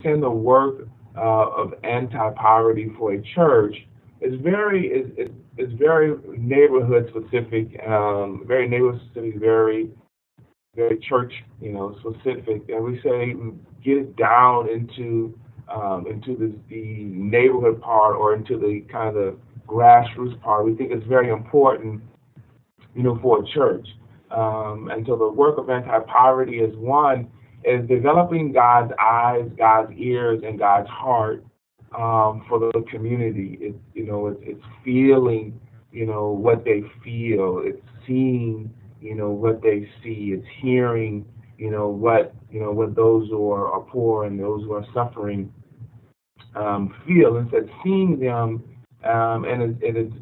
understand the work of anti-poverty for a church is very neighborhood specific, very neighborhood specific, very church, specific, and we say get it down into the neighborhood part or into the kind of grassroots part. We think it's very important, for a church. And so the work of anti-poverty is developing God's eyes, God's ears, and God's heart for the community. It's feeling, what they feel. It's seeing, what they see. It's hearing, what those who are poor and those who are suffering feel. Instead, seeing them, and it's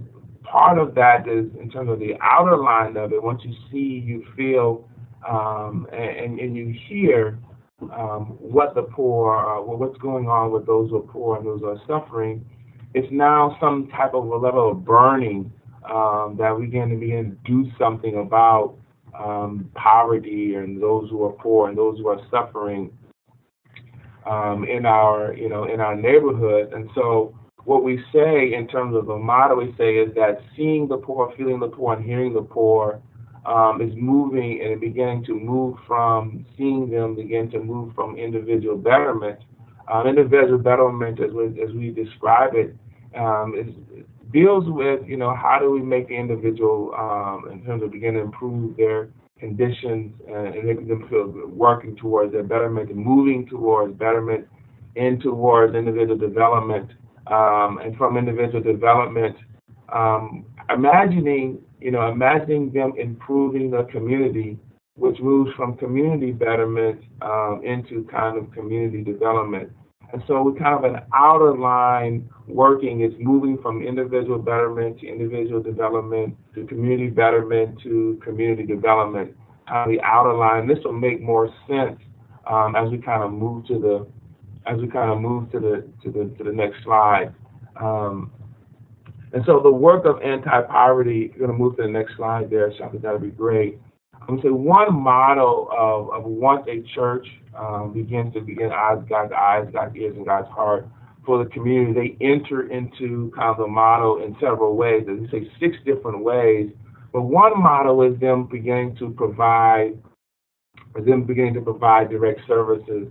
part of that is in terms of the outer line of it. Once you see, you feel, and you hear what the poor, what's going on with those who are poor and those who are suffering. It's now some type of a level of burning that we begin to do something about poverty and those who are poor and those who are suffering in our neighborhood. And so what we say in terms of the motto we say is that seeing the poor, feeling the poor, and hearing the poor is moving and beginning to move from seeing them, begin to move from individual betterment. Individual betterment, as we describe it, is deals with how do we make the individual in terms of begin to improve their conditions and making them feel working towards their betterment and moving towards betterment and towards individual development, and from individual development, imagining them improving the community, which moves from community betterment into kind of community development. And so we kind of an outer line working is moving from individual betterment to individual development to community betterment to community development. The outer line. This will make more sense as we kind of move to the next slide. And so the work of anti-poverty. You're going to move to the next slide there, Shaka. That'll be great. So one model of once a church begins God's eyes, God's ears, and God's heart for the community, they enter into kind of the model in several ways. As we say, 6 different ways. But one model is them beginning to provide direct services,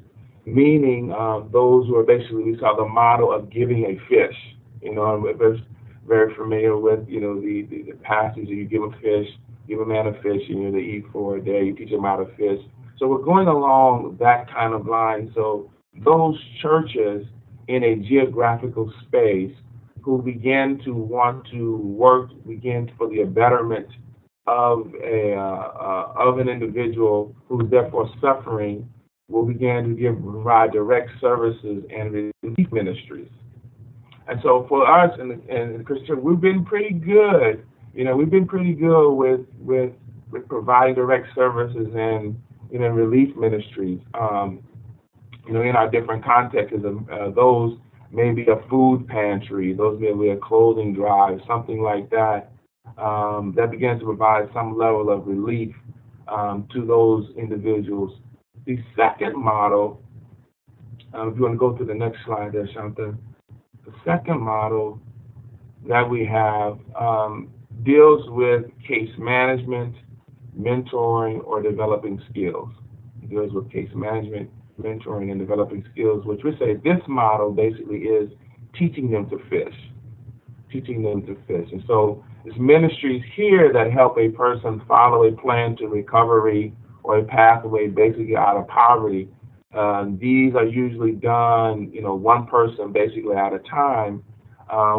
meaning those who are basically, we saw the model of giving a fish. I'm very familiar with the passage. You give a man a fish, and they eat for a day. You teach them how to fish. So we're going along that kind of line. So those churches in a geographical space who begin to want to work, begin for the betterment of an individual who's therefore suffering, will begin to provide direct services and relief ministries. And so for us in the Christian, we've been pretty good. We've been pretty good with providing direct services and relief ministries. In our different contexts, those may be a food pantry, those may be a clothing drive, something like that, that begins to provide some level of relief to those individuals. The second model, if you want to go to the next slide there, Shanta, the second model that we have deals with case management, mentoring, or developing skills. It deals with case management, mentoring, and developing skills, which we say this model basically is teaching them to fish. And so it's ministries here that help a person follow a plan to recovery or a pathway basically out of poverty. These are usually done, one person basically at a time,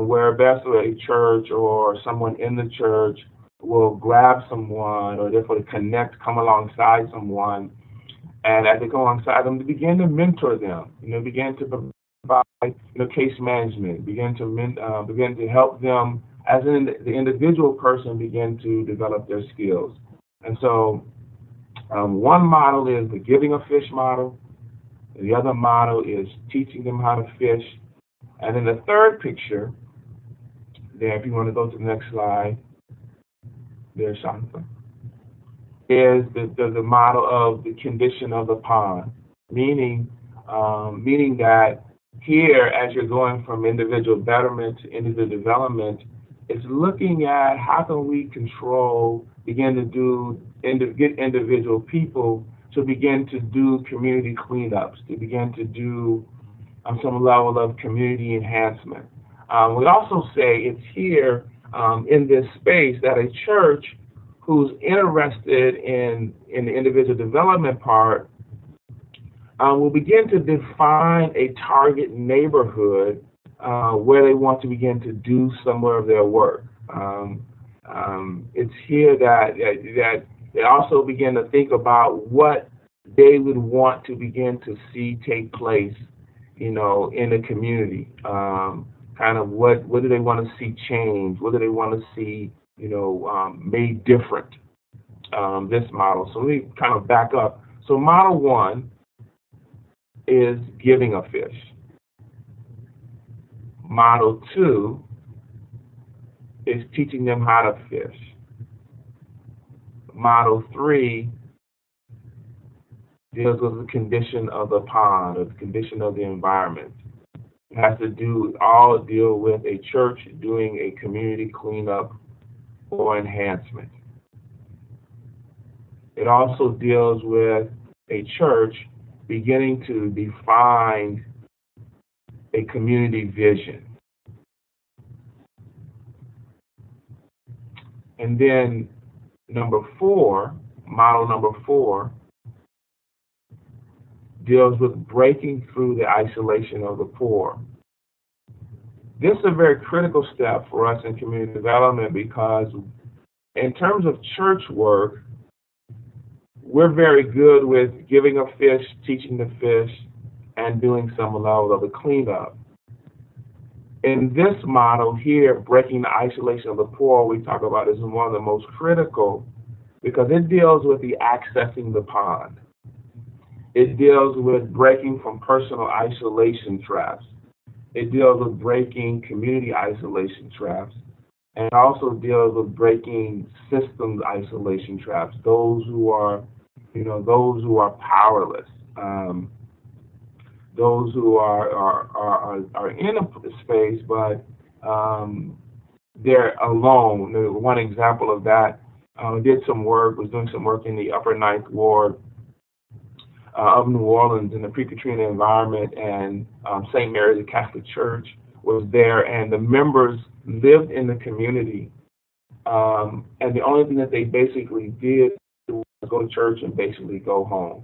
where basically a church or someone in the church will grab someone or therefore come alongside someone, and as they come alongside them, to begin to mentor them, begin to provide, case management, begin to help them as the individual person begin to develop their skills. And so one model is the giving a fish model. The other model is teaching them how to fish. And then the third picture, there, if you want to go to the next slide, there, Shanta, is the model of the condition of the pond, meaning meaning that here, as you're going from individual betterment to individual development, it's looking at how can we begin to get individual people to begin to do community cleanups, to begin to do some level of community enhancement. We also say it's here in this space that a church who's interested in the individual development part will begin to define a target neighborhood where they want to begin to do some of their work. It's here that they also begin to think about what they would want to begin to see take place, in the community. Kind of what do they want to see change? What do they want to see, made different? This model. So let me kind of back up. So model 1 is giving a fish. Model 2 is teaching them how to fish. Model 3 deals with the condition of the pond, or the condition of the environment. It has to deal with a church doing a community cleanup or enhancement. It also deals with a church beginning to define a community vision. And then model number 4, deals with breaking through the isolation of the poor. This is a very critical step for us in community development because in terms of church work, we're very good with giving a fish, teaching the fish, and doing some level of the cleanup. In this model here, breaking the isolation of the poor, we talk about is one of the most critical because it deals with the accessing the pond. It deals with breaking from personal isolation traps. It deals with breaking community isolation traps. And it also deals with breaking systems isolation traps, those who are powerless, those who are in a space, but they're alone. One example of that, was doing some work in the Upper Ninth Ward of New Orleans in the pre-Katrina environment, and St. Mary's, the Catholic Church, was there, and the members lived in the community, and the only thing that they basically did was go to church and basically go home,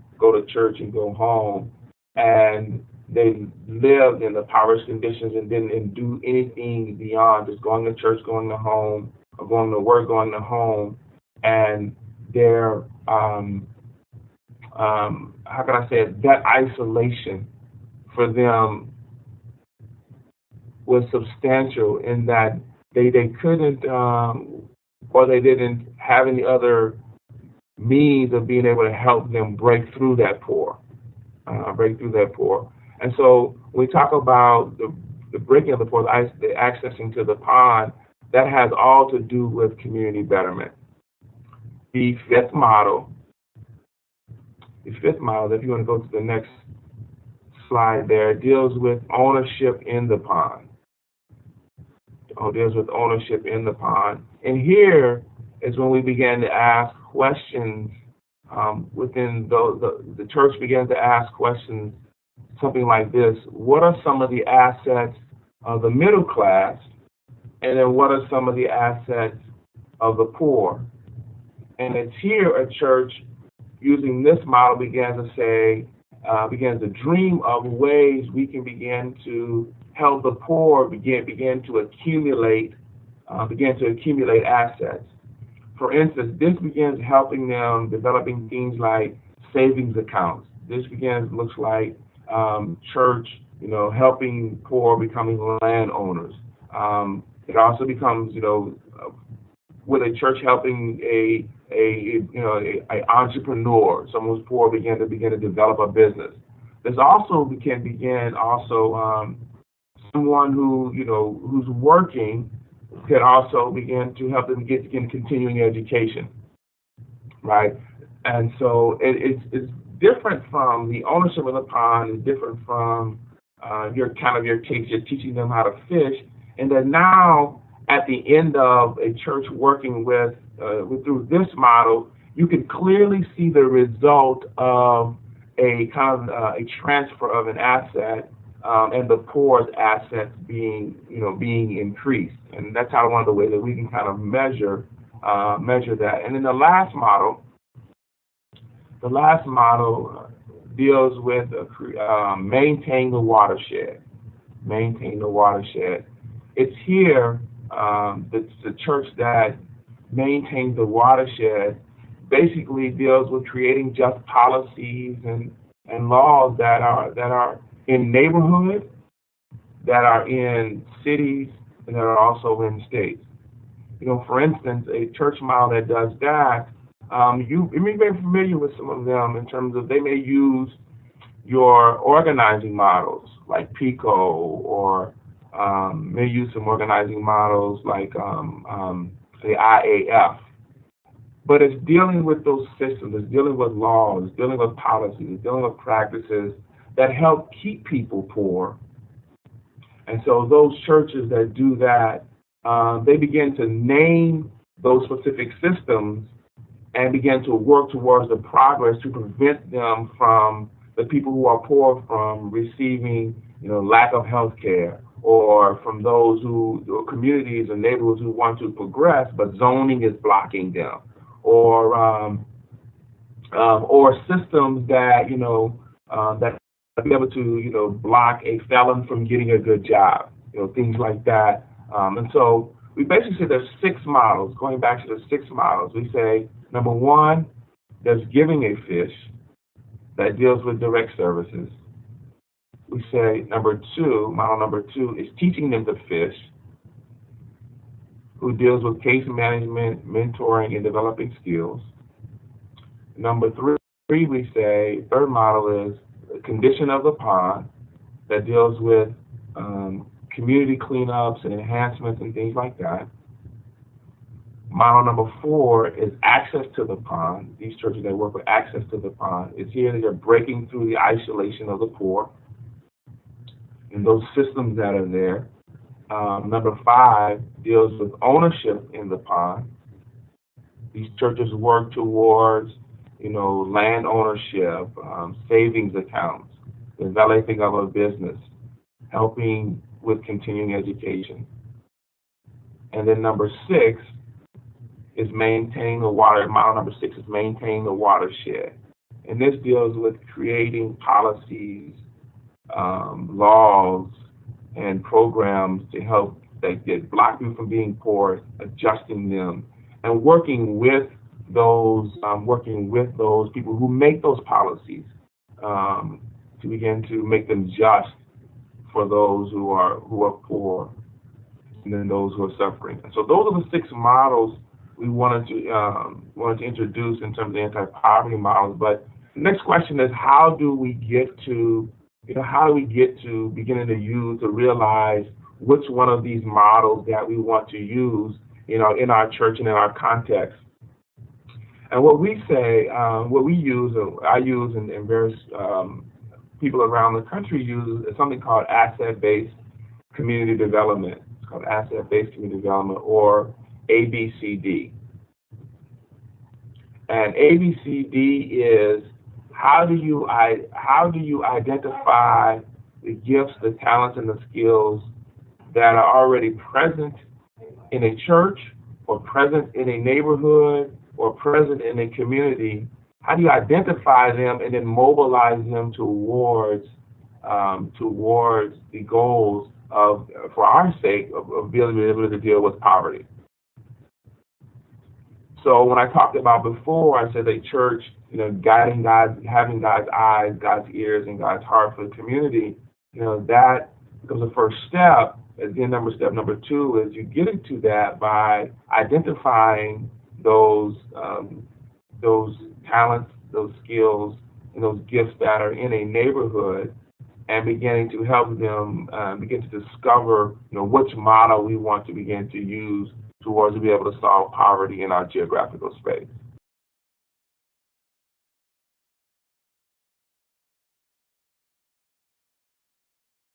and they lived in the poverty conditions and didn't do anything beyond just going to church, going to home, or going to work, going to home, and their how can I say it? That isolation for them was substantial in that they couldn't or they didn't have any other means of being able to help them break through that poor. And so when we talk about the breaking of the poor, the accessing to the pond, that has all to do with community betterment. The fifth model, if you want to go to the next slide there, deals with ownership in the pond. And here is when we began to ask questions within the church began to ask questions, something like this: what are some of the assets of the middle class, and then what are some of the assets of the poor? And it's here a church using this model begins to dream of ways we can begin to help the poor begin to accumulate assets. For instance, this begins helping them developing things like savings accounts. This looks like church, helping poor becoming landowners. It also becomes, with a church helping a entrepreneur, someone who's poor, begin to develop a business. This also can begin someone who's working can also begin to help them get continuing education, right? And so it's different from the ownership of the pond, is different from your case. You're teaching them how to fish, and that now at the end of a church working with through this model, you can clearly see the result of a a transfer of an asset, and the poor's assets being increased, and that's one of the ways that we can kind of measure that. And then the last model deals with maintain the watershed. Maintain the watershed. It's here the church that maintains the watershed basically deals with creating just policies and laws that are in neighborhoods, that are in cities, and that are also in states. For instance, a church model that does that, you may be very familiar with some of them in terms of they may use your organizing models like PICO, or may use some organizing models like the IAF. But it's dealing with those systems, it's dealing with laws, it's dealing with policies, it's dealing with practices that help keep people poor. And so those churches that do that, they begin to name those specific systems and begin to work towards the progress to prevent them from the people who are poor from receiving, lack of health care, or from those or communities and neighborhoods who want to progress, but zoning is blocking them, or systems that that be able to block a felon from getting a good job, things like that. And so we basically say there's 6 models. Going back to the 6 models, we say number 1, there's giving a fish that deals with direct services. We say model number 2 is teaching them to fish, who deals with case management, mentoring, and developing skills. Number 3, we say, third model is condition of the pond, that deals with community cleanups and enhancements and things like that. Model number 4 is access to the pond. These churches that work with access to the pond, it's here that they're breaking through the isolation of the poor and those systems that are there. Number 5 deals with ownership in the pond. These churches work towards land ownership, savings accounts, developing of a business, helping with continuing education. And then number 6 is maintaining the water. Model number 6 is maintaining the watershed. And this deals with creating policies, laws, and programs to help that get block people from being poor, adjusting them, and working with those people who make those policies, to begin to make them just for those who are poor, and then those who are suffering. And so those are the 6 models we wanted to introduce in terms of the anti-poverty models. But the next question is, how do we get to beginning to realize which one of these models that we want to use in our church and in our context? And what we say, I use, and various people around the country use, is something called asset-based community development. It's called asset-based community development, or ABCD. And ABCD is how do you identify the gifts, the talents, and the skills that are already present in a church, or present in a neighborhood, or present in a community? How do you identify them and then mobilize them towards the goals for our sake, of being able to deal with poverty? So when I talked about before, I said a church, guiding God, having God's eyes, God's ears, and God's heart for the community, that becomes the first step. Again, step number 2 is you get into that by identifying those talents, those skills, and those gifts that are in a neighborhood, and beginning to help them begin to discover, which model we want to begin to use towards to be able to solve poverty in our geographical space.